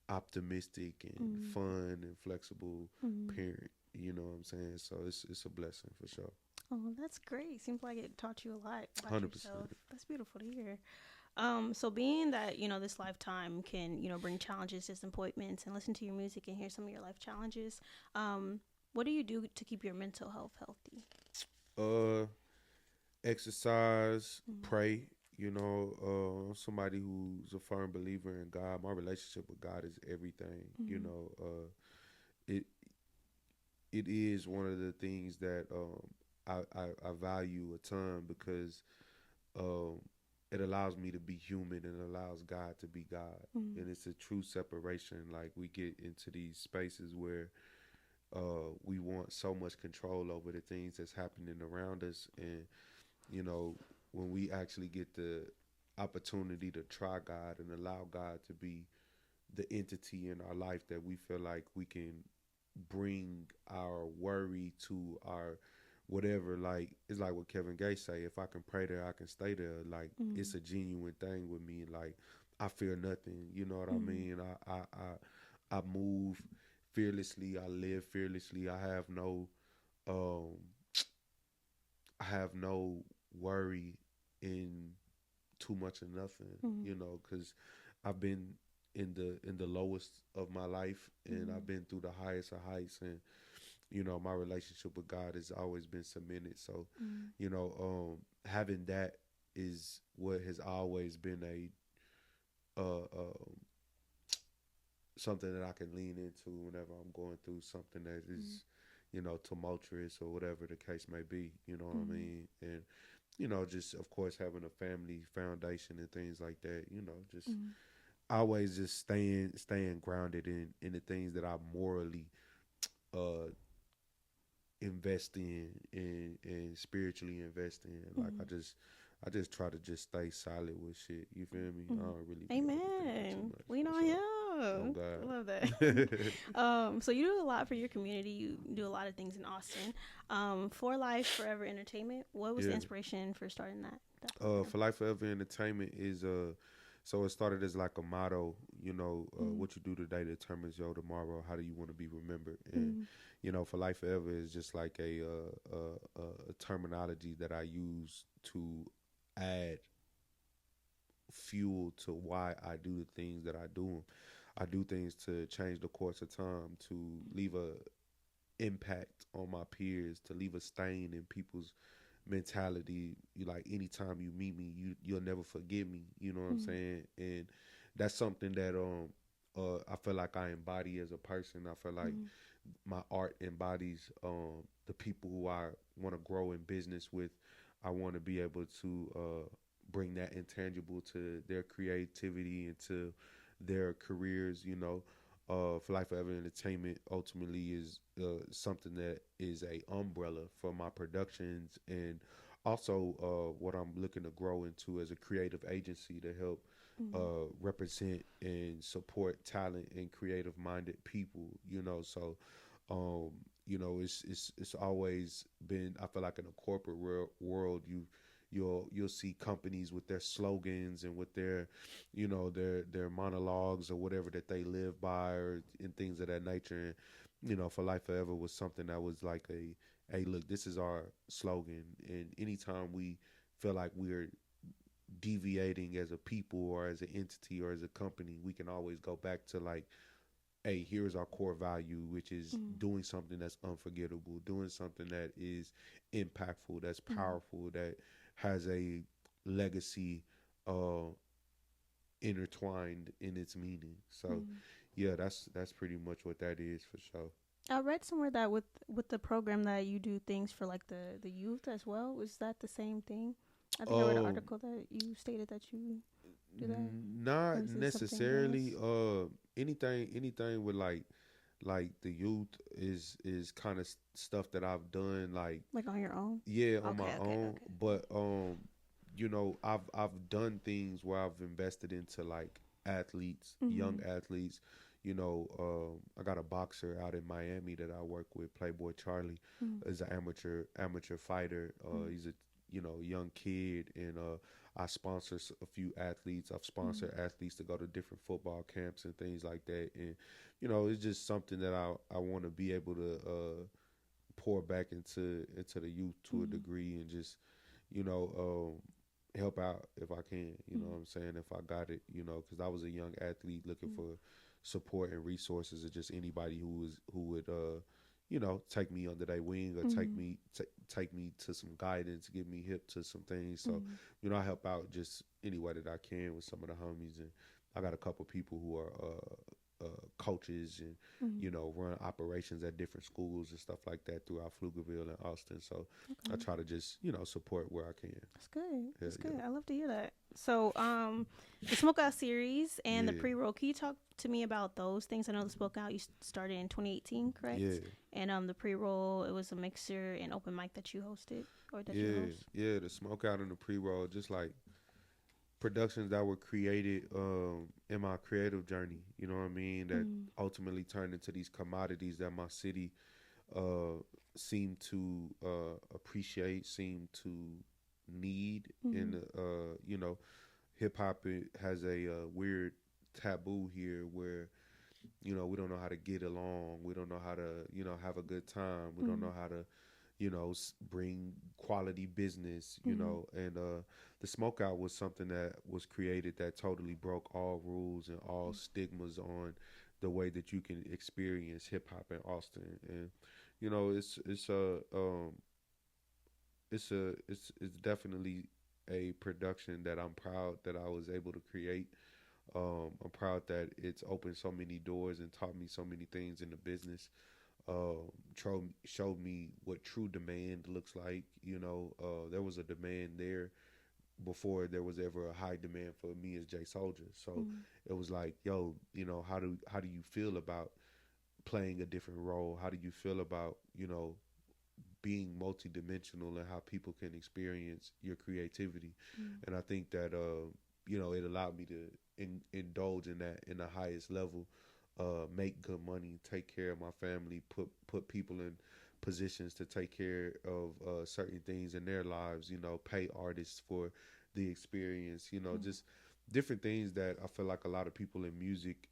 optimistic and Mm-hmm. fun and flexible Mm-hmm. parent. You know what I'm saying? So it's a blessing for sure. Oh, that's great. Seems like it taught you a lot about 100%. yourself. That's beautiful to hear. So being that, this lifetime can, bring challenges, disappointments, and listen to your music and hear some of your life challenges, what do you do to keep your mental health healthy? Uh, Exercise, Mm-hmm. pray. Somebody who's a firm believer in God. My relationship with God is everything. Mm-hmm. It it is one of the things that I value a ton, because um, it allows me to be human and allows God to be God. Mm-hmm. And it's a true separation. Like, we get into these spaces where we want so much control over the things that's happening around us. And, you know, when we actually get the opportunity to try God and allow God to be the entity in our life that we feel like we can bring our worry to our whatever, like, it's like what Kevin Gates say, if I can pray there, I can stay there. Like, Mm-hmm. it's a genuine thing with me. Like, I fear nothing. You know what I Mm-hmm. mean? I move fearlessly. I live fearlessly. Um I have no worry in too much of nothing. Mm-hmm. Because I've been in the lowest of my life, and Mm-hmm. I've been through the highest of heights, and my relationship with God has always been cemented. So, having that is what has always been something that I can lean into whenever I'm going through something that Mm-hmm. is, tumultuous or whatever the case may be. You know what I Mm-hmm. mean? And just of course having a family foundation and things like that. Just Mm-hmm. always just staying grounded in the things that I morally uh invest and spiritually invest in. Like Mm-hmm. I just try to just stay solid with shit. You feel me? I Mm-hmm. don't really be overthinking too Amen. much We know for sure. Oh him. I love that. God. So you do a lot for your community. You do a lot of things in Austin. For Life Forever Entertainment. What was the Yeah. inspiration for starting that program? For Life Forever Entertainment is so it started as like a motto, Mm-hmm. what you do today determines your tomorrow. How do you want to be remembered? And Mm-hmm. for Life Forever is just like a terminology that I use to add fuel to why I do the things that I do. I do things to change the course of time, to leave a impact on my peers, to leave a stain in people's mentality. You like anytime you meet me, you'll never forget me. You know what I'm Mm-hmm. saying? And that's something that I feel like I embody as a person. I feel like Mm-hmm. my art embodies the people who I want to grow in business with. I want to be able to bring that intangible to their creativity and to their careers. For Life Forever Entertainment ultimately is something that is a umbrella for my productions and also what I'm looking to grow into as a creative agency to help Mm-hmm. represent and support talent and creative minded people. Um, it's always been. I feel like in a corporate world, you'll see companies with their slogans and with their, their monologues or whatever that they live by or and things of that nature. And for Life Forever was something that was like hey, look, this is our slogan, and anytime we feel like we're deviating as a people or as an entity or as a company, we can always go back to like, hey, here's our core value, which is Mm-hmm. doing something that's unforgettable, doing something that is impactful, that's Mm-hmm. powerful, that has a legacy uh, intertwined in its meaning. So, Mm-hmm. yeah, that's pretty much what that is for sure. I read somewhere that with the program that you do things for like the youth as well. Was that the same thing? I think I read an Um, article that you stated that you do that, or Not is it something necessarily. else? Anything with like the youth is kind of stuff that I've done like Like on your own? yeah on my Okay, okay, own, okay. but I've done things where I've invested into like athletes, young Mhm. athletes. I got a boxer out in Miami that I work with, Playboy Charlie, Mhm. is an amateur fighter. Mhm. He's a young kid, and I sponsor a few athletes. I've Mhm. sponsored athletes to go to different football camps and things like that, and it's just something that I want to be able to pour back into the youth to a Mhm. degree and just you know help out if I can. You know Mhm. what I'm saying? If I got it, because I was a young athlete looking Mhm. for support and resources, or just anybody who would take me under their wing or Mhm. take me to some guidance, get me hip to some things. So Mhm. I help out just any way that I can with some of the homies, and I got a couple people who are coaches and Mhm. run operations at different schools and stuff like that throughout Pflugerville and Austin. So I Okay. try to just support where I can. That's good. Hell That's yeah, good. I love to hear that. So, the Smokeout series and the yeah, pre-roll. Can you talk to me about those things? I know the Smokeout you started in 2018, correct? yeah, And the pre-roll, it was a mixer and open mic that you hosted or that you yeah, host. yeah. The smoke out and the pre roll, just like productions that were created in my creative journey. You know what I mean? That Mm. ultimately turned into these commodities that my city uh, seem to appreciate, seem to need. Mm. And hip hop has a weird taboo here where we don't know how to get along, we don't know how to have a good time, we don't Mm. know how to bring quality business, Mm. and the smokeout was something that was created that totally broke all rules and all stigmas on the way that you can experience hip hop in Austin. And it's definitely a production that I'm proud that I was able to create. I'm proud that it's opened so many doors and taught me so many things in the business. showed me what true demand looks like. There was a demand there before there was ever a high demand for me as Jay Soulja. So Mm-hmm. it was like, yo, how do you feel about playing a different role? How do you feel about being multidimensional and how people can experience your creativity? Mm-hmm. And I think that it allowed me to indulge in that in the highest level, make good money, take care of my family, put people in positions to take care of certain things in their lives. Pay artists for the experience. Just different things that I feel like a lot of people in music,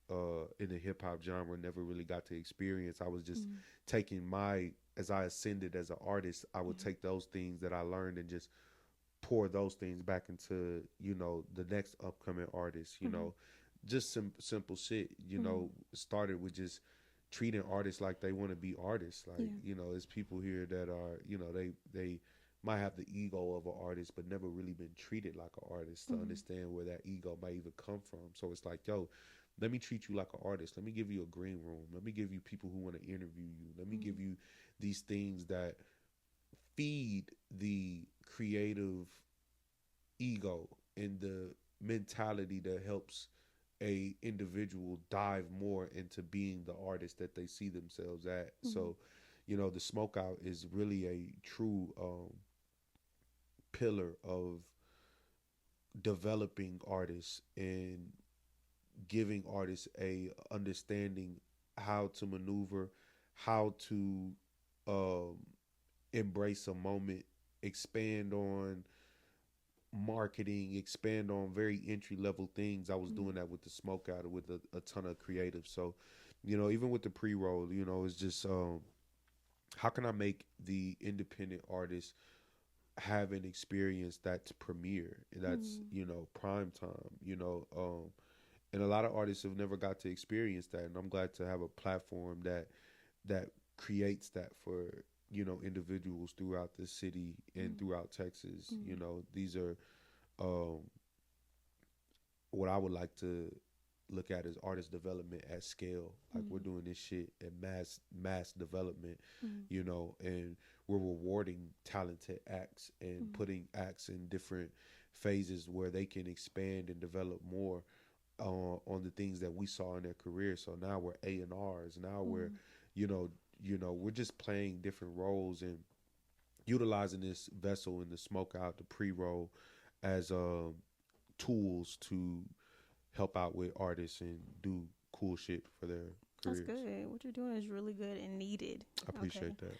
in the hip hop genre, never really got to experience. I was just Mm-hmm. taking as I ascended as an artist, I would take those things that I learned and just pour those things back into the next upcoming artist. Mm-hmm. Just simple shit. Mm-hmm. Started with just treating artists like they want to be artists. Yeah. Like there's people here that are they might have the ego of an artist, but never really been treated like an artist to Mm-hmm. understand where that ego might even come from. So it's like, yo, let me treat you like an artist. Let me give you a green room. Let me give you people who want to interview you. Let me Mm-hmm. give you these things that feed the creative ego and the mentality that helps a individual dive more into being the artist that they see themselves at. Mm-hmm. So, the smokeout is really a true pillar of developing artists and giving artists a understanding how to maneuver, how to um, embrace a moment, expand on marketing, expand on very entry level things. I was Mm-hmm. doing that with the smoke out with a ton of creative. So, even with the pre roll, it's just how can I make the independent artist have an experience that's premiere, that's Mm-hmm. prime time, and a lot of artists have never got to experience that, and I'm glad to have a platform that creates that for individuals throughout the city and throughout Texas. Mm-hmm. These are um, what I would like to look at as artist development at scale. Like we're Mm-hmm. doing this shit at mass development, Mm-hmm. and we're rewarding talented acts and Mm-hmm. putting acts in different phases where they can expand and develop more on the things that we saw in their career. So now we're A&Rs. Now we're, Mm-hmm. you know, we're just playing different roles and utilizing this vessel in the smoke out, the pre roll, as tools to help out with artists and do cool shit for their That's careers. good. What you're doing is really good and needed. I Okay. appreciate that.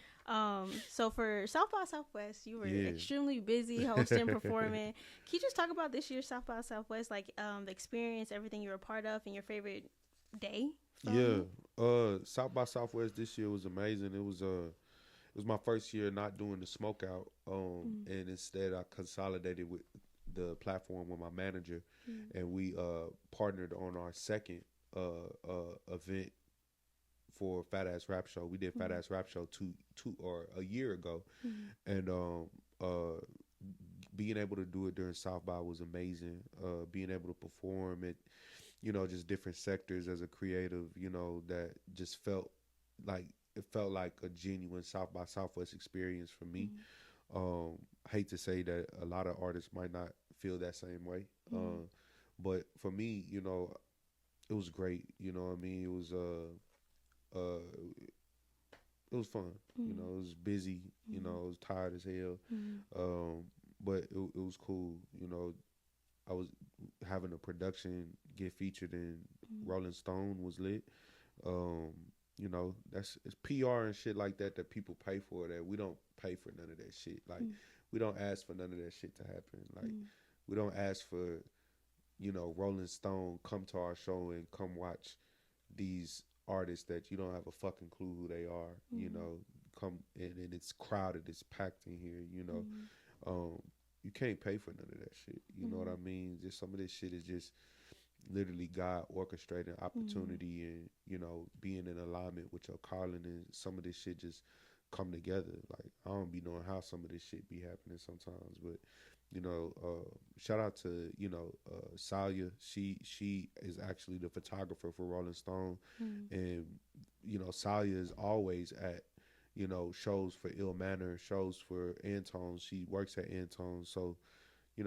So for South by Southwest, you were Yeah. extremely busy hosting, performing. Can you just talk about this year's South by Southwest, like the experience, everything you were a part of, and your favorite day from Yeah. it? South by Southwest this year was amazing. It was my first year not doing the smoke out. Mm-hmm. And instead I consolidated with the platform with my manager, and we partnered on our second event for Fat Ass Rap Show. We did Fat Mm-hmm. Ass Rap Show two or a year ago, Mm-hmm. and being able to do it during South by was amazing. Being able to perform it, just different sectors as a creative, that just like felt like a genuine South by Southwest experience for me. Mm-hmm. Hate to say that a lot of artists might not feel that same way, Mm-hmm. but for me, it was great. You know what I mean? Uh, it was fun. Mm-hmm. It was busy. Mm-hmm. I was tired as hell, Mm-hmm. but it was cool. I was having a production get featured in Rolling Stone was lit. Um, that's it's PR and shit like that people pay for. That we don't pay for none of that shit. Like we don't ask for none of that shit to happen. Like Mm-hmm. we don't ask for Rolling Stone come to our show and come watch these artists that you don't have a fucking clue who they are. Mm-hmm. Come and it's crowded, it's packed in here. Mm-hmm. You can't pay for none of that shit. You know what Mm-hmm. I mean? Just some of this shit is just literally God orchestrating Mm-hmm. opportunity and being in alignment with your calling, and some of this shit just come together. Like I don't be knowing how some of this shit be happening sometimes, but shout out to Salia. She is actually the photographer for Rolling Stone, Mm-hmm. and Salia is always at, shows for Ill Manor, shows for Antone. She works at Antone, so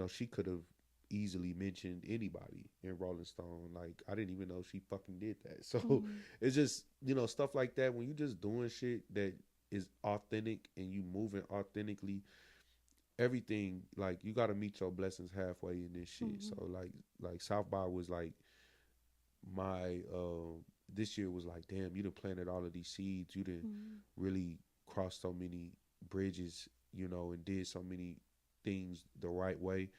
she could have easily mentioned anybody in Rolling Stone. Like I didn't even know she fucking did that. So it's just stuff like that when you just doing shit that is authentic and you moving authentically. Everything like you got to meet your blessings halfway in this shit. So like South by was like my this year was like, damn, you done planted all of these seeds. You done really crossed so many bridges, and did so many things the right way.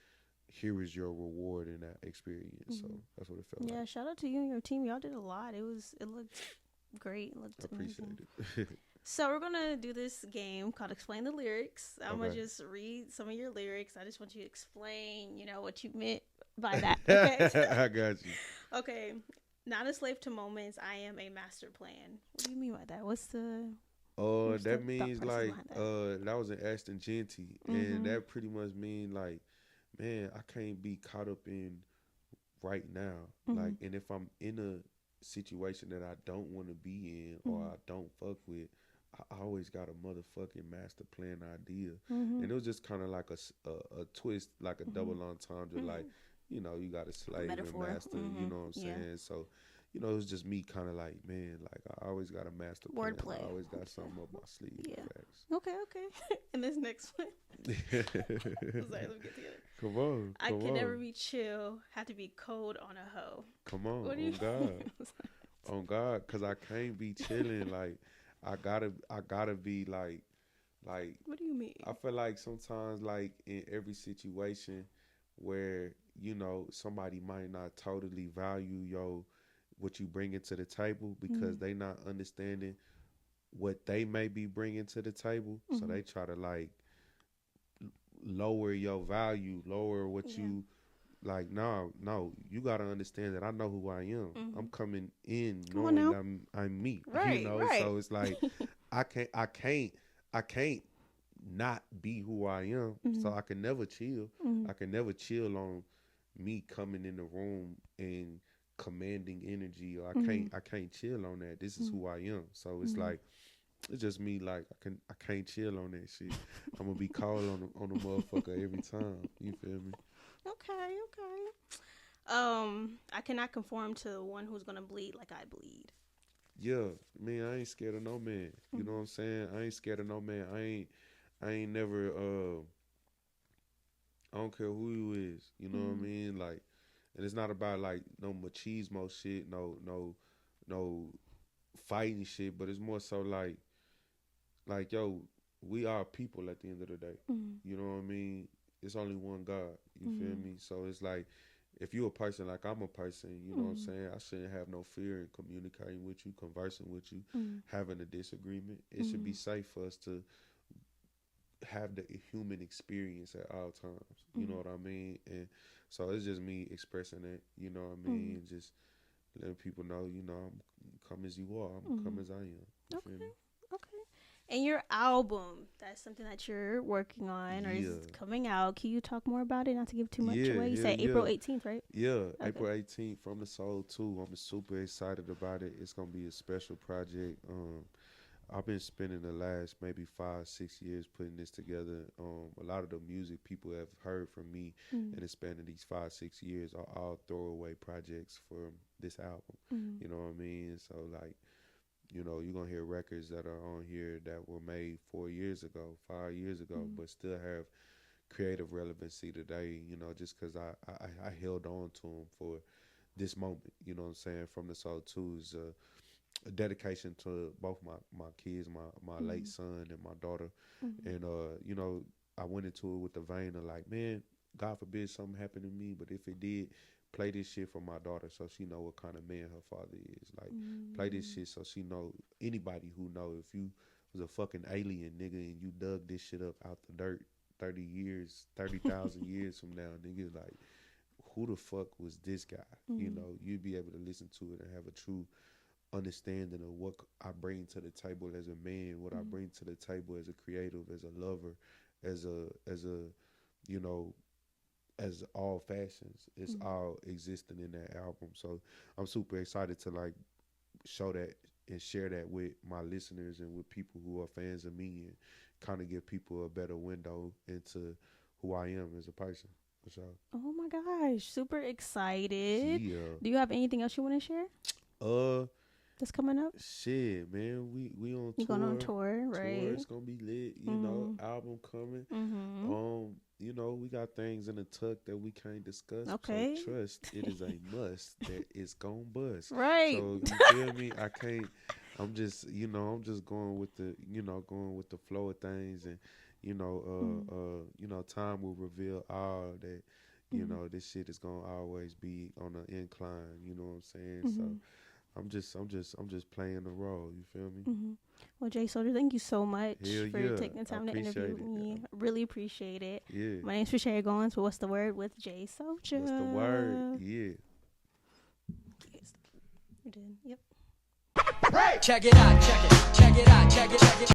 Here is your reward in that experience. So that's what it felt like. Yeah, shout out to you and your team. Y'all did a lot. It looked great. It looked amazing. It. So we're gonna do this game called Explain the Lyrics. I'm gonna just read some of your lyrics. I just want you to explain, what you meant by that. Okay. I got you. Okay. Not a slave to moments. I am a master plan. What do you mean by that? What's the that means like that was an Aston Genty, and that pretty much mean like, man, I can't be caught up in right now. Like, and if I'm in a situation that I don't want to be in or I don't fuck with, I always got a motherfucking master plan idea. And it was just kind of like a twist, like a double entendre, like, you got a slave and master, you know what I'm saying? So, it was just me kind of like, man, like I always got a master plan. Wordplay. I always got something up my sleeve. Yeah. Okay. And this next one. Sorry, let me get together. Come on. I can never be chill. Have to be cold on a hoe. Come on. On God. On God. Because I can't be chilling. Like, I gotta be like. What do you mean? I feel like sometimes, like, in every situation where, somebody might not totally value what you bring into the table because they not understanding what they may be bringing to the table. So they try to like lower your value, lower what you like. No, you got to understand that I know who I am. I'm coming in knowing I'm me, right, right. So it's like, I can't not be who I am. So I can never chill. I can never chill on me coming in the room and commanding energy, or I can't chill on that. This is who I am. So it's like, it's just me. Like I can't chill on that shit. I'm gonna be called on the motherfucker every time. You feel me? Okay. I cannot conform to the one who's gonna bleed like I bleed. Yeah, man, I ain't scared of no man. You know what I'm saying? I ain't scared of no man. I ain't never I don't care who you is. You know what I mean? Like, and it's not about like no machismo shit, no fighting shit, but it's more so like yo, we are people at the end of the day. You know what I mean? It's only one God. You feel me? So it's like, if you're a person like I'm a person, you know what I'm saying? I shouldn't have no fear in communicating with you, conversing with you, having a disagreement. It should be safe for us to have the human experience at all times. You know what I mean? And so it's just me expressing it, you know what I mean? And just letting people know, I'm come as you are. I'm come as I am. You feel me? Okay. And your album, that's something that you're working on or is coming out. Can you talk more about it? Not to give too much away. You said April 18th, right? Yeah, okay. April 18th, From the Soul 2. I'm super excited about it. It's going to be a special project. I've been spending the last maybe 5-6 years putting this together. A lot of the music people have heard from me in the span of these 5-6 years are all throwaway projects for this album. You know what I mean? So like, you're going to hear records that are on here that were made 4 years ago, 5 years ago, but still have creative relevancy today, just because I held on to them for this moment, you know what I'm saying? From the Soul 2 is a dedication to both my kids, my late son and my daughter. And, I went into it with the vein of like, man, God forbid something happened to me, but if it did, play this shit for my daughter so she know what kind of man her father is. Like, play this shit so she know, anybody who know, if you was a fucking alien, nigga, and you dug this shit up out the dirt 30,000 years from now, nigga, like, who the fuck was this guy? You'd be able to listen to it and have a true understanding of what I bring to the table as a man, what I bring to the table as a creative, as a lover, as all fashions. It's all existing in that album. So I'm super excited to like show that and share that with my listeners and with people who are fans of me, and kind of give people a better window into who I am as a person. For sure. Oh my gosh, super excited. Yeah. Do you have anything else you want to share? That's coming up. Shit, man, we on tour. You going on tour, right? Tour, it's gonna be lit. You know, album coming. You know, we got things in the tuck that we can't discuss. Okay. So trust, it is a must that it's gonna buzz. Right. So you feel me? I can't. I'm just going with the flow of things, and time will reveal all that. You know, this shit is gonna always be on the incline. You know what I'm saying? So. I'm just playing the role. You feel me? Well, Jay Soulja, thank you so much for taking the time to interview me. I really appreciate it. Yeah. My name's Sherry Goins, but what's the word with Jay Soulja? What's the word? Yeah. You did. Yep. Check it out, check it out, check it out.